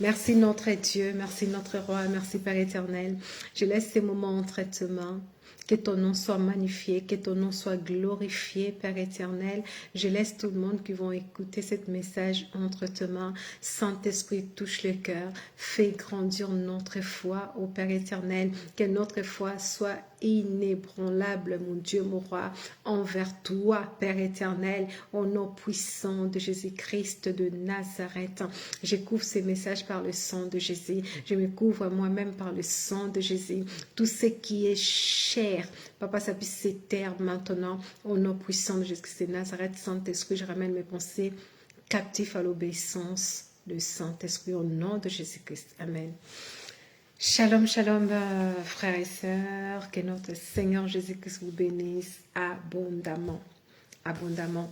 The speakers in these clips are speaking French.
Merci notre Dieu, merci notre Roi, merci Père éternel. Je laisse ces moments entre tes mains. Que ton nom soit magnifié, que ton nom soit glorifié, Père éternel. Je laisse tout le monde qui vont écouter ce message entre tes mains. Saint-Esprit, touche le cœur. Fais grandir notre foi, ô Père éternel. Que notre foi soit inébranlable, mon Dieu, mon Roi, envers toi, Père éternel, au nom puissant de Jésus-Christ de Nazareth. Je couvre ces messages par le sang de Jésus. Je me couvre moi-même par le sang de Jésus. Tout ce qui est cher, Papa, ça puisse s'éteindre maintenant au nom puissant de Jésus-Christ de Nazareth. Saint-Esprit, je ramène mes pensées captifs à l'obéissance de Saint-Esprit au nom de Jésus-Christ. Amen. Shalom, shalom, frères et sœurs. Que notre Seigneur Jésus-Christ vous bénisse abondamment. Abondamment.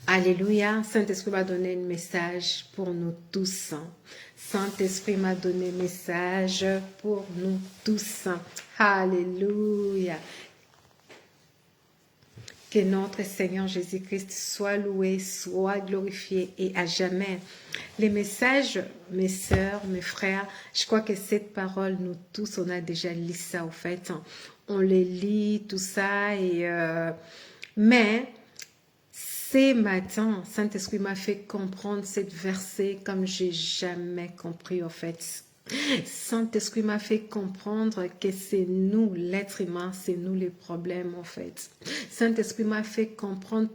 Alléluia. Saint-Esprit m'a donné un message pour nous tous. Saint-Esprit m'a donné un message pour nous tous. Alléluia. Que notre Seigneur Jésus-Christ soit loué, soit glorifié et à jamais. Les messages, mes sœurs, mes frères, je crois que cette parole, nous tous, on a déjà lu ça au fait. On les lit, tout ça. Mais ce matin, Saint-Esprit m'a fait comprendre cette verset comme j'ai jamais compris au fait. Saint-Esprit m'a fait comprendre que c'est nous, l'être humain, c'est nous les problèmes en fait. Saint-Esprit m'a fait comprendre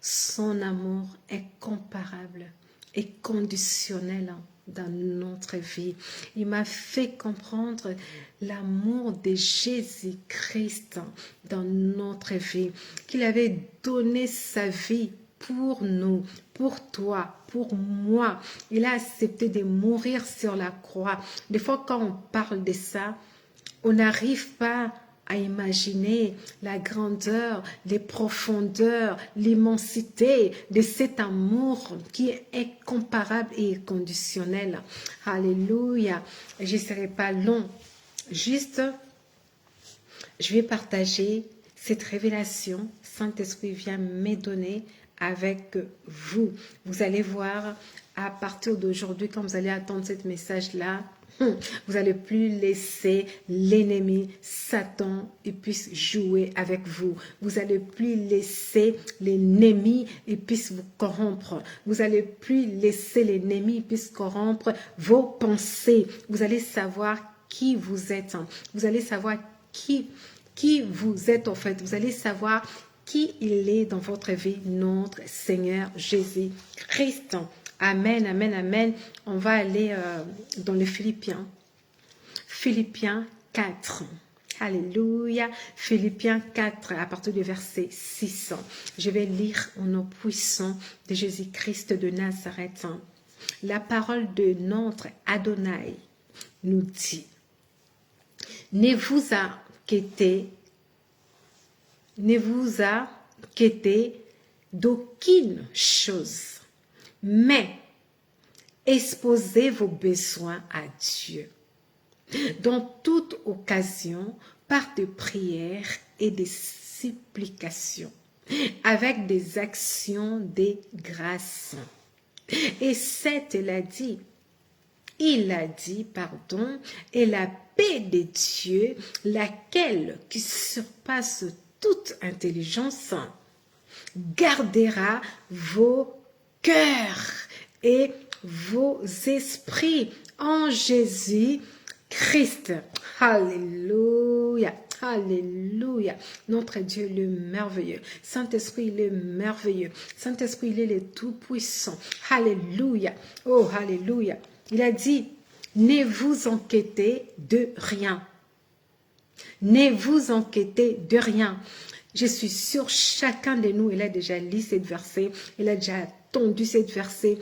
son amour est comparable et conditionnel dans notre vie. Il m'a fait comprendre l'amour de Jésus-Christ dans notre vie, qu'il avait donné sa vie pour nous, pour toi, pour moi. Il a accepté de mourir sur la croix. Des fois, quand on parle de ça, on n'arrive pas à imaginer la grandeur, les profondeurs, l'immensité de cet amour qui est incomparable et inconditionnel. Alléluia. Je ne serai pas long. Juste, je vais partager cette révélation. Saint-Esprit vient me donner avec vous. Vous allez voir, à partir d'aujourd'hui, quand vous allez attendre ce message-là, vous n'allez plus laisser l'ennemi, Satan, il puisse jouer avec vous. Vous n'allez plus laisser l'ennemi, il puisse vous corrompre. Vous n'allez plus laisser l'ennemi, il puisse corrompre vos pensées. Vous allez savoir qui vous êtes. Vous allez savoir qui vous êtes en fait. Vous allez savoir qui il est dans votre vie, notre Seigneur Jésus-Christ. Amen, amen, amen. On va aller dans les Philippiens. Philippiens 4. Alléluia. Philippiens 4, à partir du verset 6. Je vais lire au nom puissant de Jésus-Christ de Nazareth. La parole de notre Adonai nous dit, ne vous inquiétez d'aucune chose, mais exposez vos besoins à Dieu. Dans toute occasion, par des prières et des supplications, avec des actions de grâce. Et il a dit, pardon, et la paix de Dieu, laquelle qui surpasse toute intelligence, gardera vos cœurs et vos esprits en Jésus-Christ. Alléluia. Alléluia. Notre Dieu, le merveilleux. Saint-Esprit, il est merveilleux. Saint-Esprit, il est le tout-puissant. Alléluia. Oh, alléluia. Il a dit, ne vous inquiétez de rien. Ne vous inquiétez de rien. Je suis sûre, chacun de nous, il a déjà lu cette verset, il a déjà attendu cette verset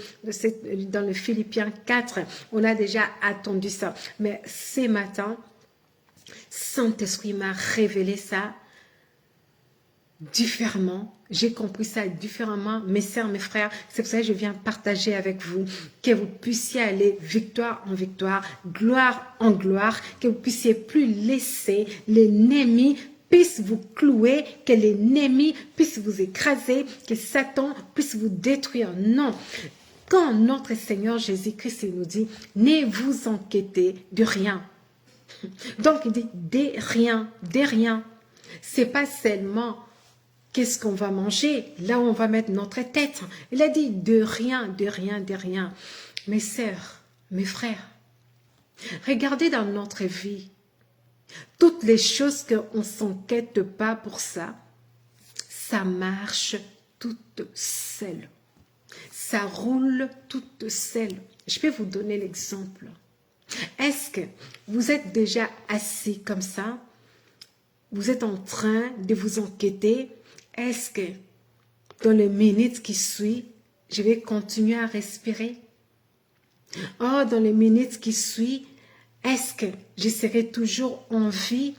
dans le Philippiens 4, on a déjà attendu ça. Mais ce matin, Saint-Esprit m'a révélé ça différemment. J'ai compris ça différemment, mes sœurs, mes frères. C'est pour ça que je viens partager avec vous, que vous puissiez aller victoire en victoire, gloire en gloire, que vous puissiez plus laisser l'ennemi puisse vous clouer, que l'ennemi puisse vous écraser, que Satan puisse vous détruire. Non. Quand notre Seigneur Jésus-Christ nous dit, ne vous inquiétez de rien. Donc il dit, des rien, des rien. C'est pas seulement qu'est-ce qu'on va manger, là où on va mettre notre tête. Il a dit de rien, de rien, de rien. Mes sœurs, mes frères, regardez dans notre vie, toutes les choses qu'on ne s'inquiète pas pour ça, ça marche toute seule. Ça roule toute seule. Je vais vous donner l'exemple. Est-ce que vous êtes déjà assis comme ça? Vous êtes en train de vous inquiéter? Est-ce que dans les minutes qui suivent, je vais continuer à respirer? Oh, dans les minutes qui suivent, est-ce que je serai toujours en vie?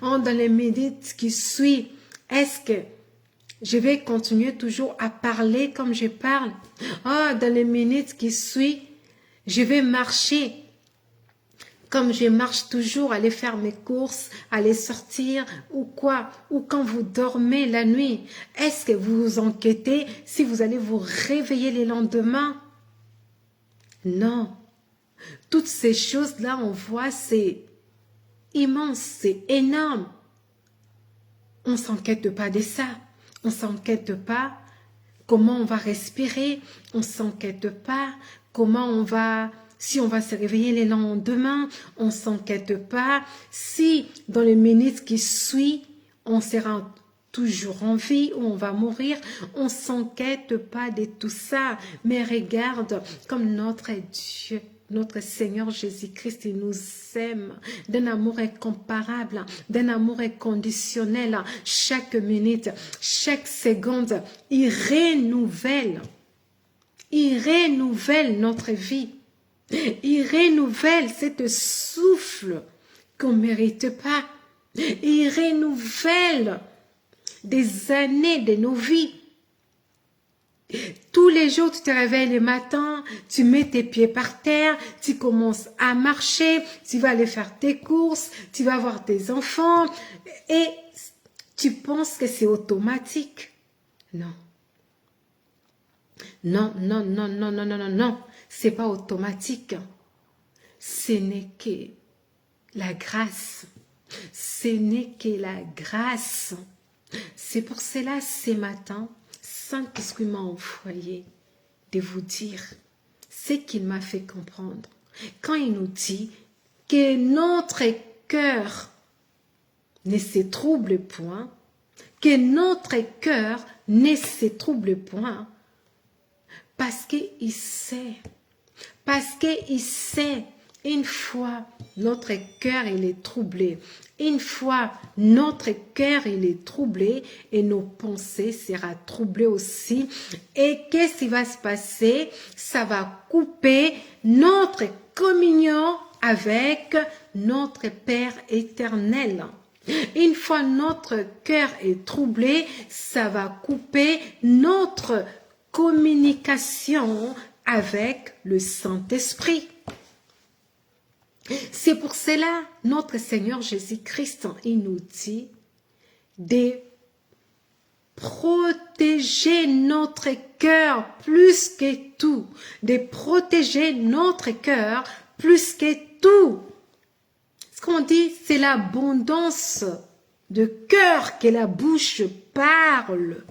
Oh, dans les minutes qui suivent, est-ce que je vais continuer toujours à parler comme je parle? Oh, dans les minutes qui suivent, je vais marcher comme je marche toujours, aller faire mes courses, aller sortir ou quoi? Ou quand vous dormez la nuit, est-ce que vous vous inquiétez si vous allez vous réveiller le lendemain? Non. Toutes ces choses-là, on voit, c'est immense, c'est énorme. On ne s'inquiète pas de ça. On ne s'inquiète pas comment on va respirer. On ne s'inquiète pas comment on va... Si on va se réveiller le lendemain, on ne s'inquiète pas. Si dans les minutes qui suivent, on sera toujours en vie ou on va mourir, on ne s'inquiète pas de tout ça. Mais regarde comme notre Dieu, notre Seigneur Jésus-Christ, il nous aime d'un amour incomparable, d'un amour inconditionnel. Chaque minute, chaque seconde, il renouvelle notre vie. Il renouvelle cette souffle qu'on ne mérite pas. Il renouvelle des années de nos vies. Tous les jours, tu te réveilles le matin, tu mets tes pieds par terre, tu commences à marcher, tu vas aller faire tes courses, tu vas voir tes enfants et tu penses que c'est automatique. Non. Non, non, non, non, non, non, non, non. C'est pas automatique. Ce n'est que la grâce. Ce n'est que la grâce. C'est pour cela, ce matin, Saint-Esprit m'a envoyé de vous dire ce qu'il m'a fait comprendre. Quand il nous dit que notre cœur ne se trouble point, que notre cœur ne se trouble point, parce qu'il sait, une fois notre cœur il est troublé, une fois notre cœur il est troublé et nos pensées seront troublées aussi. Et qu'est-ce qui va se passer? Ça va couper notre communion avec notre Père éternel. Une fois notre cœur est troublé, ça va couper notre communication avec le Saint-Esprit. C'est pour cela, notre Seigneur Jésus-Christ, il nous dit de protéger notre cœur plus que tout, de protéger notre cœur plus que tout. Ce qu'on dit, c'est l'abondance de cœur que la bouche parle.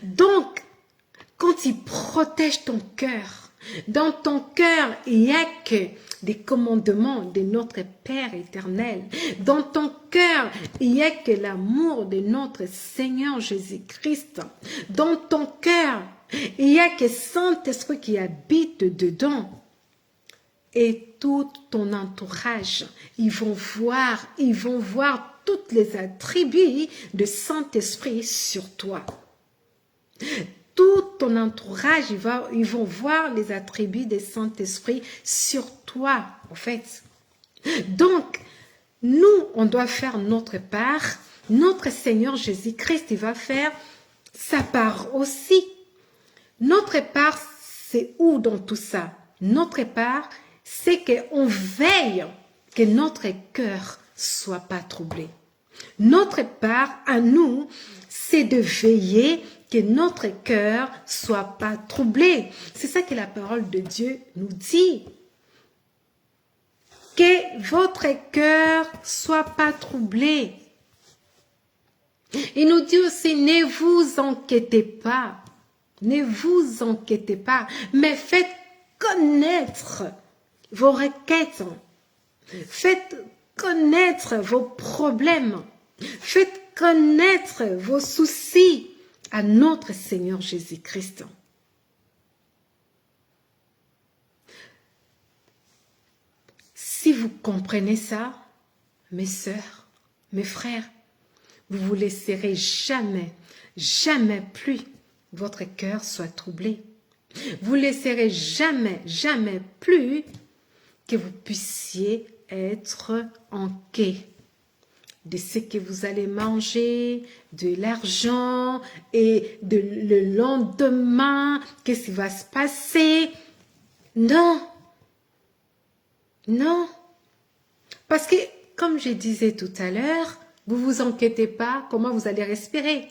Donc, quand tu protèges ton cœur, dans ton cœur, il n'y a que des commandements de notre Père éternel. Dans ton cœur, il n'y a que l'amour de notre Seigneur Jésus-Christ. Dans ton cœur, il n'y a que Saint-Esprit qui habite dedans. Et tout ton entourage, ils vont voir toutes les attributs de Saint-Esprit sur toi. Tout ton entourage, ils vont voir les attributs de Saint-Esprit sur toi, en fait. Donc, nous, on doit faire notre part. Notre Seigneur Jésus-Christ, il va faire sa part aussi. Notre part, c'est où dans tout ça? Notre part, c'est qu'on veille que notre cœur soit pas troublé. Notre part à nous, c'est de veiller que notre cœur soit pas troublé. C'est ça que la parole de Dieu nous dit. Que votre cœur soit pas troublé. Il nous dit aussi, ne vous inquiétez pas. Ne vous inquiétez pas, mais faites connaître vos requêtes. Faites connaître vos problèmes. Faites connaître vos soucis à notre Seigneur Jésus-Christ. Si vous comprenez ça, mes sœurs, mes frères, vous ne vous laisserez jamais, jamais plus votre cœur soit troublé. Vous ne laisserez jamais, jamais plus que vous puissiez être inquiet de ce que vous allez manger, de l'argent et de le lendemain, qu'est-ce qui va se passer. Non, non, parce que comme je disais tout à l'heure, vous ne vous inquiétez pas comment vous allez respirer.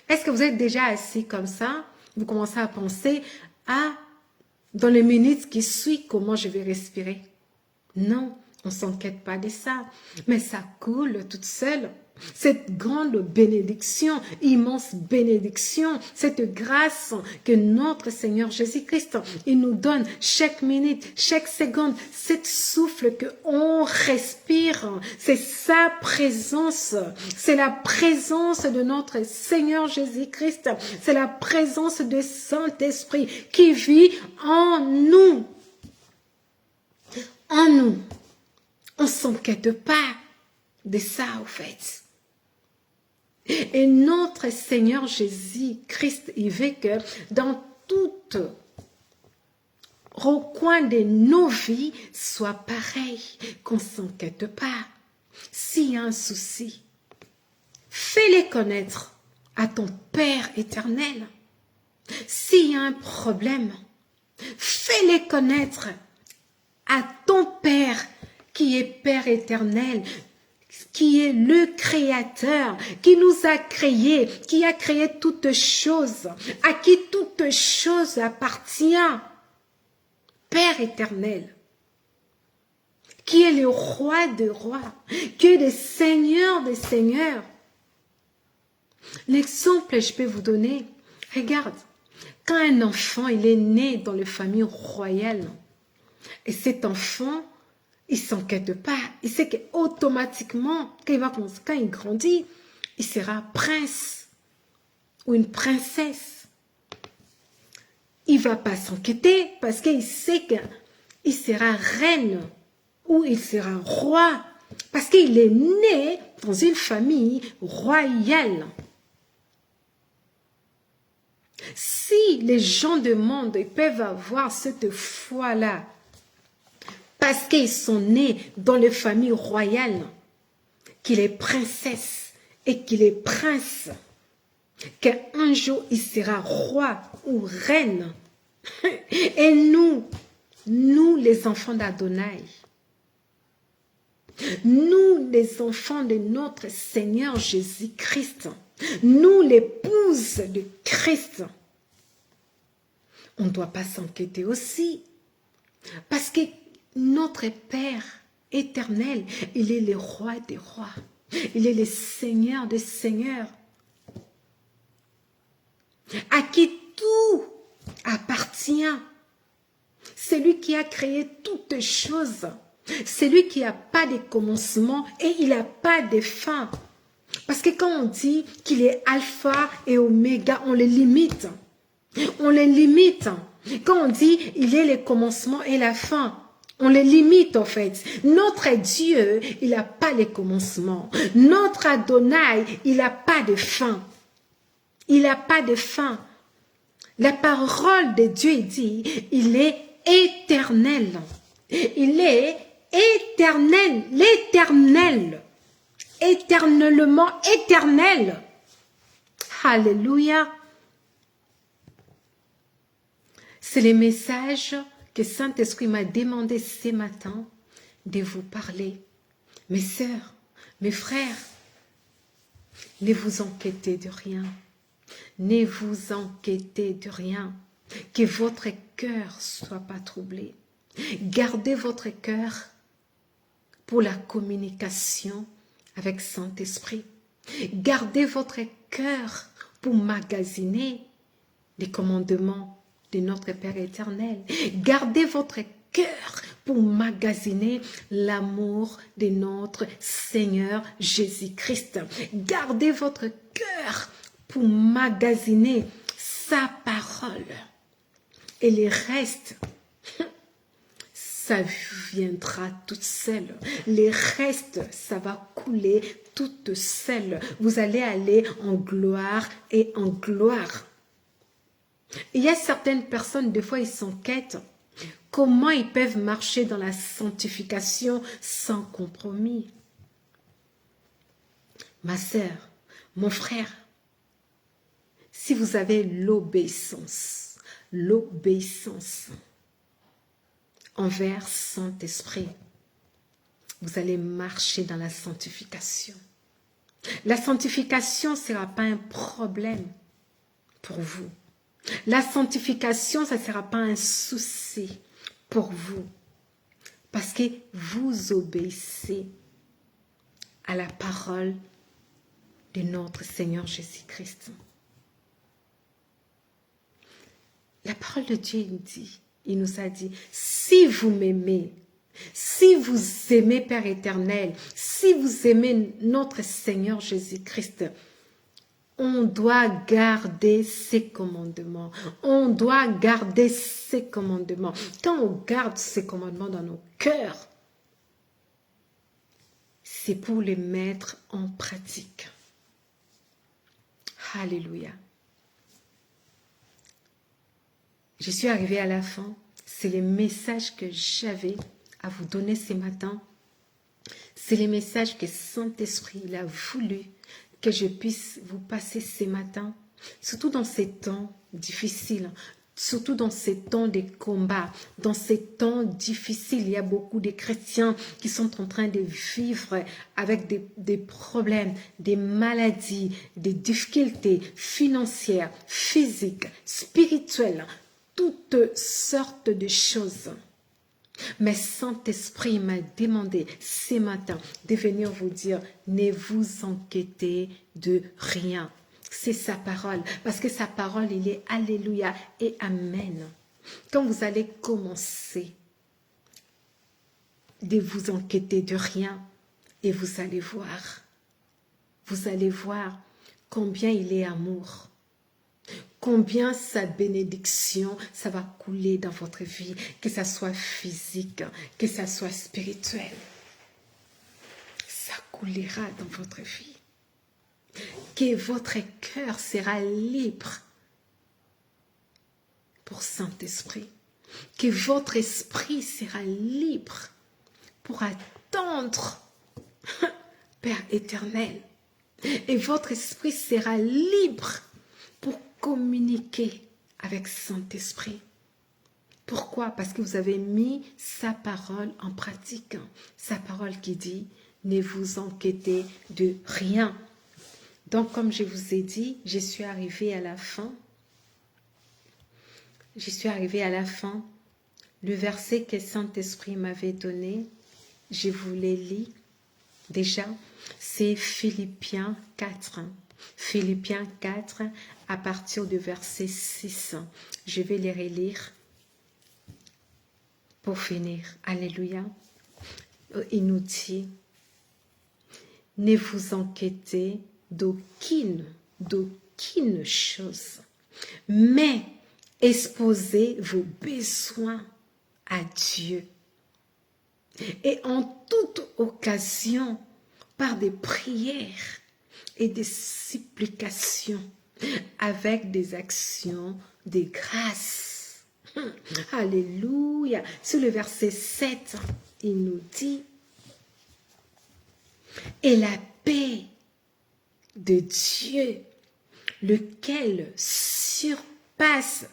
Est-ce que vous êtes déjà assis comme ça? Vous commencez à penser, ah, dans les minutes qui suivent, comment je vais respirer? Non, on ne s'inquiète pas de ça, mais ça coule toute seule. Cette grande bénédiction, immense bénédiction, cette grâce que notre Seigneur Jésus-Christ, il nous donne chaque minute, chaque seconde, cette souffle qu'on respire, c'est sa présence, c'est la présence de notre Seigneur Jésus-Christ, c'est la présence du Saint-Esprit qui vit en nous. En nous. On ne s'inquiète pas de ça, au fait. Et notre Seigneur Jésus-Christ, il veut que dans tout recoin de nos vies soit pareil, qu'on ne s'inquiète pas. S'il y a un souci, fais-le connaître à ton Père éternel. S'il y a un problème, fais-le connaître à ton Père qui est Père éternel, qui est le Créateur, qui nous a créés, qui a créé toutes choses, à qui toutes choses appartient. Père éternel, qui est le roi des rois, qui est le Seigneur des seigneurs. L'exemple je peux vous donner, regarde, quand un enfant il est né dans la famille royale, et cet enfant, il ne s'inquiète pas. Il sait qu'automatiquement, quand il grandit, il sera prince ou une princesse. Il ne va pas s'inquiéter parce qu'il sait qu'il sera reine ou il sera roi. Parce qu'il est né dans une famille royale. Si les gens du monde peuvent avoir cette foi-là, parce qu'ils sont nés dans les familles royales, qu'il est princesse et qu'il est prince, qu'un jour il sera roi ou reine. Et nous les enfants d'Adonai, nous les enfants de notre Seigneur Jésus-Christ, nous l'épouse de Christ, on ne doit pas s'inquiéter aussi, parce que notre Père éternel, il est le roi des rois. Il est le Seigneur des seigneurs. À qui tout appartient. C'est lui qui a créé toutes choses. C'est lui qui n'a pas de commencement et il n'a pas de fin. Parce que quand on dit qu'il est alpha et oméga, on les limite. On les limite. Quand on dit il est le commencement et la fin, on les limite en fait. Notre Dieu, il n'a pas les commencements. Notre Adonai, il n'a pas de fin. Il n'a pas de fin. La parole de Dieu dit, il est éternel. Il est éternel, l'éternel. Éternellement éternel. Alléluia. C'est le message que Saint-Esprit m'a demandé ce matin de vous parler. Mes sœurs, mes frères, ne vous inquiétez de rien. Ne vous inquiétez de rien, que votre cœur soit pas troublé. Gardez votre cœur pour la communication avec Saint-Esprit. Gardez votre cœur pour magasiner les commandements de notre Père éternel. Gardez votre cœur pour magasiner l'amour de notre Seigneur Jésus-Christ. Gardez votre cœur pour magasiner sa parole. Et le reste, ça viendra toute seule. Le reste, ça va couler toute seule. Vous allez aller en gloire et en gloire. Il y a certaines personnes, des fois, ils s'enquêtent. Comment ils peuvent marcher dans la sanctification sans compromis? Ma sœur, mon frère, si vous avez l'obéissance envers Saint-Esprit, vous allez marcher dans la sanctification. La sanctification ne sera pas un problème pour vous. La sanctification, ça ne sera pas un souci pour vous. Parce que vous obéissez à la parole de notre Seigneur Jésus-Christ. La parole de Dieu il nous a dit, si vous m'aimez, si vous aimez Père éternel, si vous aimez notre Seigneur Jésus-Christ, on doit garder ses commandements. On doit garder ses commandements. Quand on garde ses commandements dans nos cœurs, c'est pour les mettre en pratique. Alléluia. Je suis arrivée à la fin. C'est les messages que j'avais à vous donner ce matin. C'est les messages que Saint-Esprit a voulu que je puisse vous passer ce matin, surtout dans ces temps difficiles, surtout dans ces temps de combat, dans ces temps difficiles. Il y a beaucoup de chrétiens qui sont en train de vivre avec des problèmes, des maladies, des difficultés financières, physiques, spirituelles, toutes sortes de choses. Mais Saint-Esprit m'a demandé ce matin de venir vous dire, ne vous inquiétez de rien. C'est sa parole, parce que sa parole, il est Alléluia et Amen. Quand vous allez commencer de vous inquiéter de rien, et vous allez voir combien il est amour. Combien sa bénédiction, ça va couler dans votre vie, que ça soit physique, que ça soit spirituel. Ça coulera dans votre vie. Que votre cœur sera libre pour Saint-Esprit. Que votre esprit sera libre pour attendre Père éternel. Et votre esprit sera libre pour communiquer avec Saint-Esprit. Pourquoi? Parce que vous avez mis sa parole en pratique. Sa parole qui dit, ne vous inquiétez de rien. Donc, comme je vous ai dit, je suis arrivée à la fin. Je suis arrivée à la fin. Le verset que Saint-Esprit m'avait donné, je vous l'ai lu déjà, c'est Philippiens 4. Philippiens 4, à partir du verset 6. Je vais les relire pour finir. Alléluia. Il nous dit, ne vous inquiétez d'aucune chose, mais exposez vos besoins à Dieu. Et en toute occasion, par des prières et des supplications, avec des actions de grâce. Alléluia. Sur le verset 7, il nous dit, et la paix de Dieu, lequel surpasse,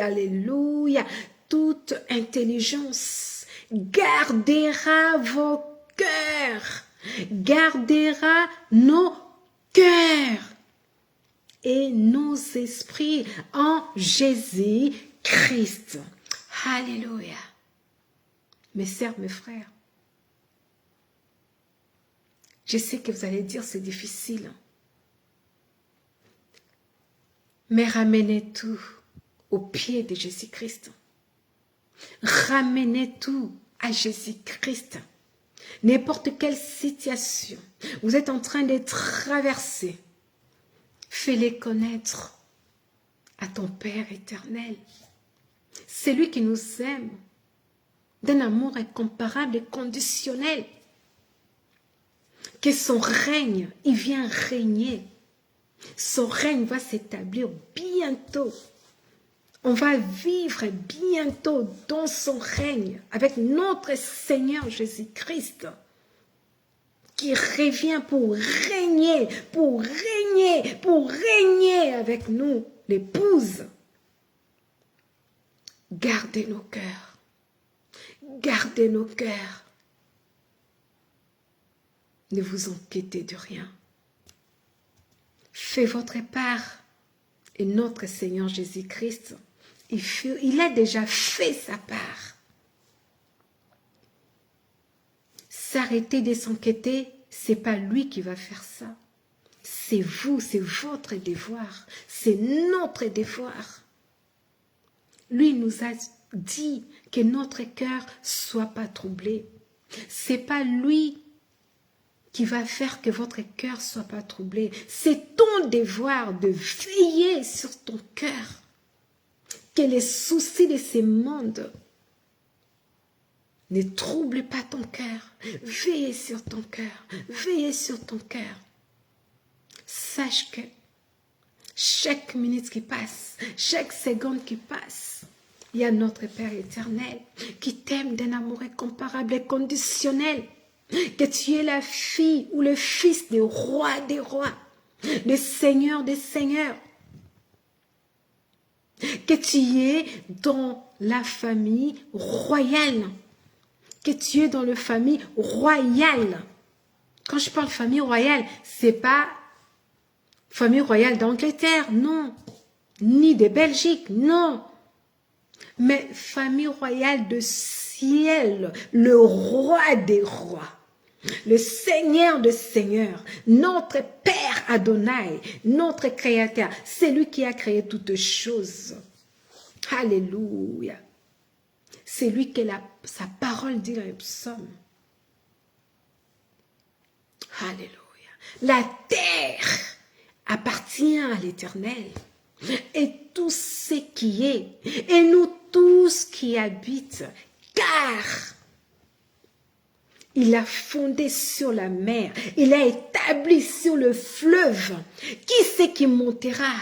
alléluia, toute intelligence, gardera vos cœurs, gardera nos cœurs et nos esprits en Jésus-Christ. Alléluia. Mes sœurs, mes frères, je sais que vous allez dire c'est difficile, mais ramenez tout au pied de Jésus-Christ. Ramenez tout à Jésus-Christ. N'importe quelle situation vous êtes en train de traverser, fais-les connaître à ton Père éternel. C'est lui qui nous aime d'un amour incomparable et conditionnel. Que son règne, il vient régner. Son règne va s'établir bientôt. On va vivre bientôt dans son règne avec notre Seigneur Jésus-Christ qui revient pour régner, avec nous, l'épouse. Gardez nos cœurs. Gardez nos cœurs. Ne vous inquiétez de rien. Faites votre part. Et notre Seigneur Jésus-Christ, il a déjà fait sa part. S'arrêter de s'inquiéter, ce n'est pas lui qui va faire ça. C'est vous, c'est votre devoir. C'est notre devoir. Lui nous a dit que notre cœur ne soit pas troublé. Ce n'est pas lui qui va faire que votre cœur ne soit pas troublé. C'est ton devoir de veiller sur ton cœur. Que les soucis de ce monde ne troublent pas ton cœur. Veillez sur ton cœur. Veillez sur ton cœur. Sache que chaque minute qui passe, chaque seconde qui passe, il y a notre Père éternel qui t'aime d'un amour incomparable et conditionnel. Que tu es la fille ou le fils du roi des rois, le Seigneur des seigneurs. Que tu es dans la famille royale. Que tu es dans la famille royale. Quand je parle famille royale, c'est pas famille royale d'Angleterre, non. Ni de Belgique, non. Mais famille royale de ciel, le roi des rois. Le Seigneur des seigneurs, notre Père Adonai, notre Créateur, c'est lui qui a créé toutes choses. Alléluia. C'est lui que sa parole dit dans les psaumes. Alléluia. La terre appartient à l'Éternel et tout ce qui est, et nous tous qui habitent, car il a fondé sur la mer, il a établi sur le fleuve. Qui c'est qui montera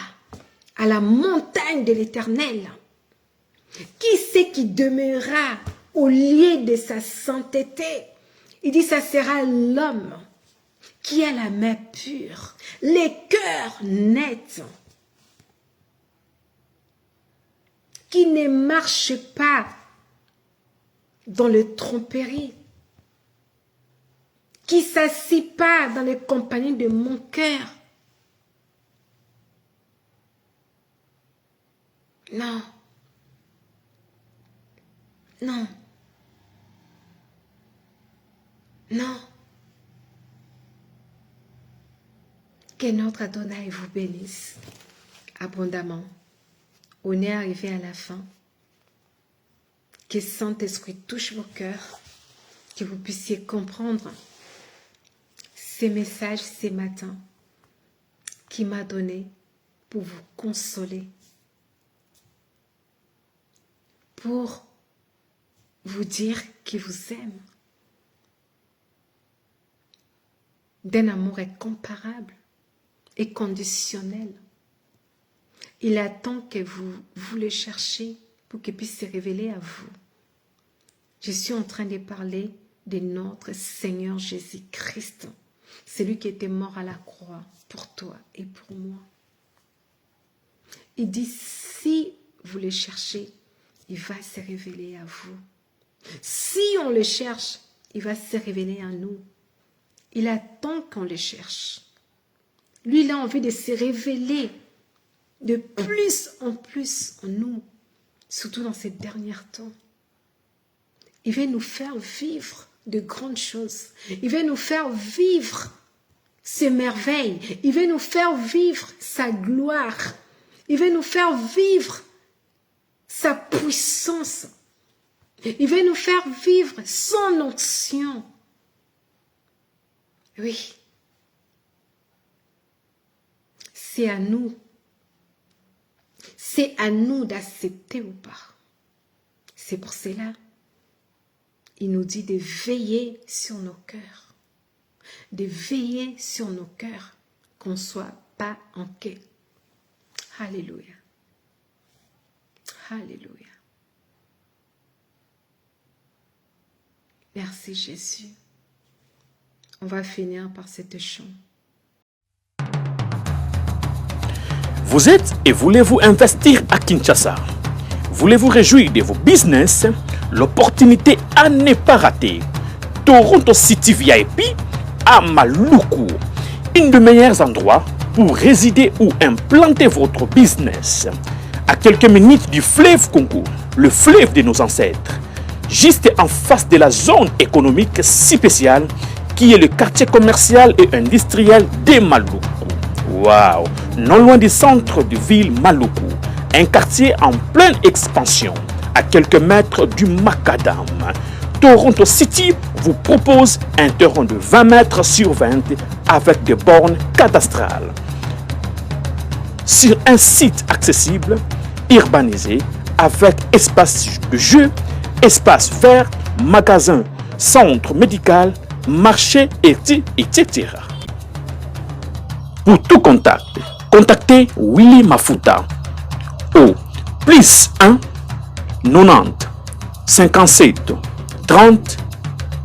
à la montagne de l'Éternel? Qui c'est qui demeurera au lieu de sa sainteté? Il dit, ça sera l'homme qui a la main pure, les cœurs nets, qui ne marche pas dans le tromperie, qui ne s'assit pas dans les compagnies de mon cœur. Non. Non. Non. Que notre Adonai vous bénisse abondamment. On est arrivé à la fin. Que Saint-Esprit touche vos cœurs. Que vous puissiez comprendre ces messages ce matin qu'il m'a donné pour vous consoler, pour vous dire qu'il vous aime d'un amour incomparable et conditionnel. Il attend que vous le cherchiez pour qu'il puisse se révéler à vous. Je suis en train de parler de notre Seigneur Jésus-Christ. C'est lui qui était mort à la croix pour toi et pour moi. Il dit, si vous le cherchez, il va se révéler à vous. Si on le cherche, il va se révéler à nous. Il attend qu'on le cherche. Lui, il a envie de se révéler de plus en nous, surtout dans ces derniers temps. Il veut nous faire vivre de grandes choses. Il veut nous faire vivre ses merveilles. Il veut nous faire vivre sa gloire. Il veut nous faire vivre sa puissance. Il veut nous faire vivre son onction. Oui. C'est à nous. C'est à nous d'accepter ou pas. C'est pour cela, il nous dit de veiller sur nos cœurs. De veiller sur nos cœurs, qu'on ne soit pas en quête. Alléluia. Alléluia. Merci Jésus. On va finir par cette chant. Vous êtes et voulez-vous investir à Kinshasa? Voulez-vous réjouir de vos business? L'opportunité à ne pas rater. Toronto City VIP à Maluku. Un des meilleurs endroits pour résider ou implanter votre business. À quelques minutes du fleuve Congo, le fleuve de nos ancêtres. Juste en face de la zone économique si spéciale qui est le quartier commercial et industriel de Maluku. Waouh! Non loin du centre de ville Maluku, un quartier en pleine expansion, à quelques mètres du Macadam. Toronto City vous propose un terrain de 20 mètres sur 20 avec des bornes cadastrales. Sur un site accessible, urbanisé, avec espace de jeu, espace vert, magasin, centre médical, marché, etc. Pour tout contact, contactez Willy Mafuta au +1 90 57 30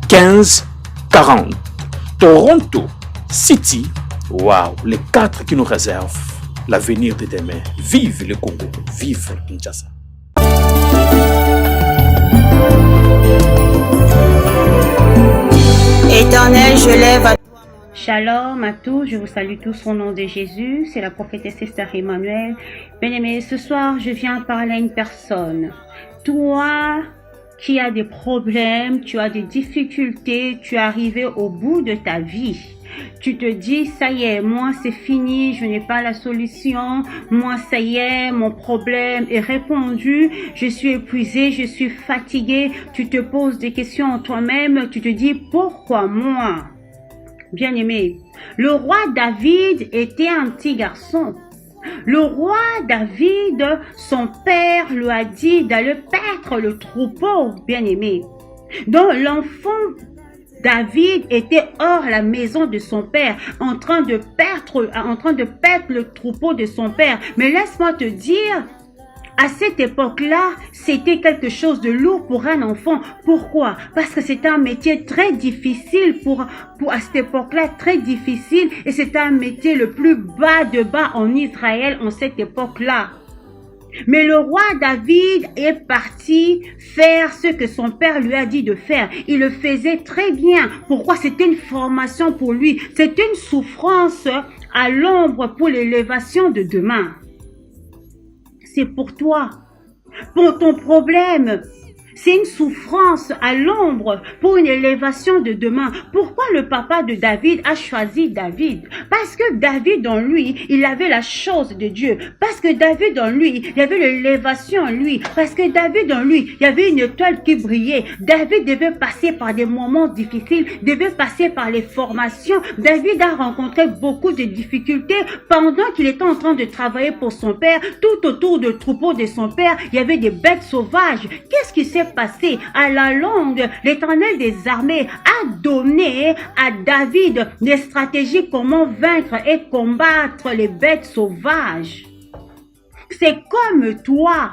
15 40. Toronto City, waouh, les 4 qui nous réservent l'avenir de demain. Vive le Congo, vive Kinshasa. Éternel, je lève à Shalom à tous, je vous salue tous au nom de Jésus, c'est la prophétesse Esther Emmanuel. Bien-aimés, ce soir, je viens parler à une personne. Toi qui as des problèmes, tu as des difficultés, tu es arrivé au bout de ta vie. Tu te dis, ça y est, moi c'est fini, je n'ai pas la solution, moi ça y est, mon problème est répondu, je suis épuisé, je suis fatigué. Tu te poses des questions en toi-même, tu te dis, pourquoi moi? Bien-aimé, le roi David était un petit garçon. Le roi David, son père lui a dit d'aller paître le troupeau, bien-aimé. Donc l'enfant David était hors la maison de son père, en train de paître le troupeau de son père. Mais laisse-moi te dire, à cette époque-là, c'était quelque chose de lourd pour un enfant. Pourquoi? Parce que c'était un métier très difficile à cette époque-là, très difficile. Et c'était un métier le plus bas de bas en Israël en cette époque-là. Mais le roi David est parti faire ce que son père lui a dit de faire. Il le faisait très bien. Pourquoi? C'était une formation pour lui. C'était une souffrance à l'ombre pour l'élévation de demain. C'est pour toi, pour ton problème. C'est une souffrance à l'ombre pour une élévation de demain. Pourquoi le papa de David a choisi David? Parce que David en lui, il avait la chose de Dieu. Parce que David en lui, il y avait l'élévation en lui. Parce que David en lui, il y avait une étoile qui brillait. David devait passer par des moments difficiles, devait passer par les formations. David a rencontré beaucoup de difficultés pendant qu'il était en train de travailler pour son père. Tout autour du troupeau de son père, il y avait des bêtes sauvages. Qu'est-ce qui s'est passé? À la longue, l'Éternel des armées a donné à David des stratégies comment vaincre et combattre les bêtes sauvages. C'est comme toi.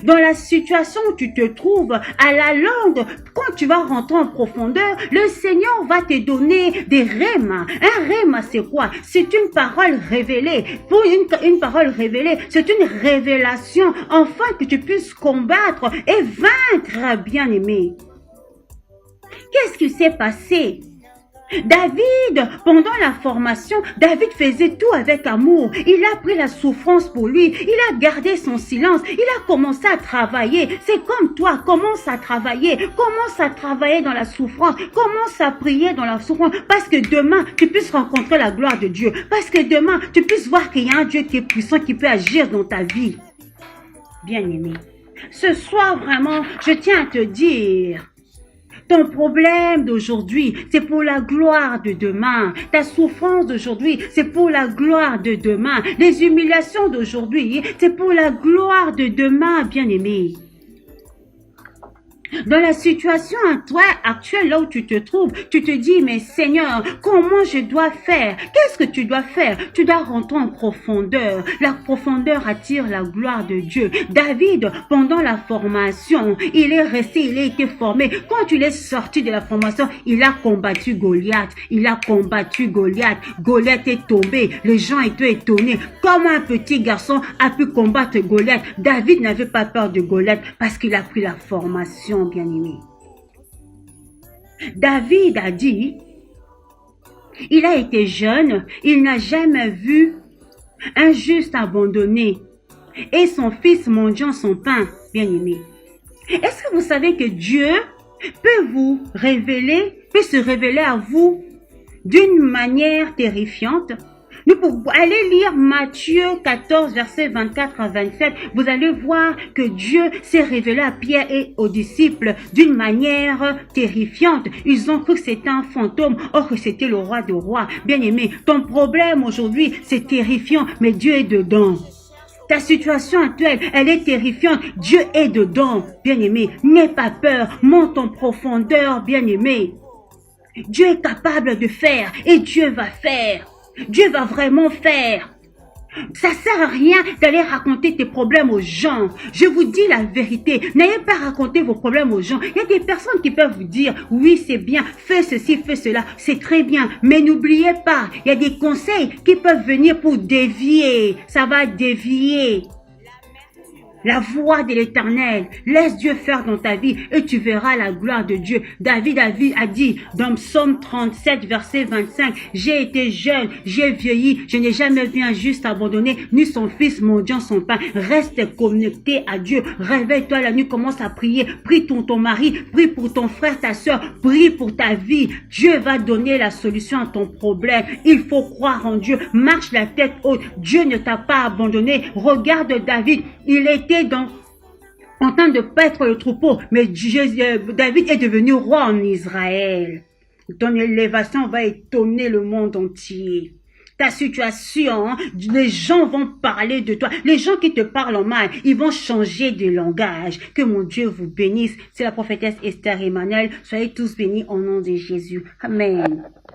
Dans la situation où tu te trouves, à la longue, quand tu vas rentrer en profondeur, le Seigneur va te donner des rhémas. Un rhéma, c'est quoi? C'est une parole révélée. Pour une parole révélée, c'est une révélation, afin que tu puisses combattre et vaincre, bien-aimé. Qu'est-ce qui s'est passé? David, pendant la formation, David faisait tout avec amour. Il a pris la souffrance pour lui. Il a gardé son silence. Il a commencé à travailler. C'est comme toi, commence à travailler. Commence à travailler dans la souffrance. Commence à prier dans la souffrance. Parce que demain, tu puisses rencontrer la gloire de Dieu. Parce que demain, tu puisses voir qu'il y a un Dieu qui est puissant, qui peut agir dans ta vie. Bien-aimé, ce soir vraiment, je tiens à te dire, ton problème d'aujourd'hui, c'est pour la gloire de demain. Ta souffrance d'aujourd'hui, c'est pour la gloire de demain. Les humiliations d'aujourd'hui, c'est pour la gloire de demain, bien-aimé. Dans la situation actuelle, là où tu te trouves, tu te dis, mais Seigneur, comment je dois faire? Qu'est-ce que tu dois faire? Tu dois rentrer en profondeur. La profondeur attire la gloire de Dieu. David, pendant la formation, il est resté, il a été formé. Quand il est sorti de la formation, il a combattu Goliath. Il a combattu Goliath. Goliath est tombé. Les gens étaient étonnés. Comment un petit garçon a pu combattre Goliath? David n'avait pas peur de Goliath parce qu'il a pris la formation, bien-aimé. David a dit, il a été jeune, il n'a jamais vu un juste abandonné et son fils mendiant son pain, bien-aimé. Est-ce que vous savez que Dieu peut se révéler à vous d'une manière terrifiante? Nous pouvons aller lire Matthieu 14, versets 24 à 27. Vous allez voir que Dieu s'est révélé à Pierre et aux disciples d'une manière terrifiante. Ils ont cru que c'était un fantôme, or que c'était le roi des rois. Bien-aimé, ton problème aujourd'hui, c'est terrifiant, mais Dieu est dedans. Ta situation actuelle, elle est terrifiante. Dieu est dedans, bien-aimé. N'aie pas peur, monte en profondeur, bien-aimé. Dieu est capable de faire et Dieu va faire. Dieu va vraiment faire. Ça sert à rien d'aller raconter tes problèmes aux gens. Je vous dis la vérité. N'ayez pas raconté vos problèmes aux gens. Il y a des personnes qui peuvent vous dire, oui, c'est bien, fais ceci, fais cela. C'est très bien. Mais n'oubliez pas, il y a des conseils qui peuvent venir pour dévier. Ça va dévier la voix de l'Éternel. Laisse Dieu faire dans ta vie et tu verras la gloire de Dieu. David a dit dans Psaume 37, verset 25, « J'ai été jeune, j'ai vieilli, je n'ai jamais vu un juste abandonné, ni son fils mendiant son pain. » Reste connecté à Dieu. Réveille-toi la nuit, commence à prier. Prie pour ton mari, prie pour ton frère, ta soeur, prie pour ta vie. Dieu va donner la solution à ton problème. Il faut croire en Dieu. Marche la tête haute. Dieu ne t'a pas abandonné. Regarde David, il était en train de paître le troupeau, mais David est devenu roi en Israël. Ton élévation va étonner le monde entier. Ta situation, les gens vont parler de toi. Les gens qui te parlent en mal, ils vont changer de langage. Que mon Dieu vous bénisse. C'est la prophétesse Esther Emmanuel. Soyez tous bénis au nom de Jésus. Amen.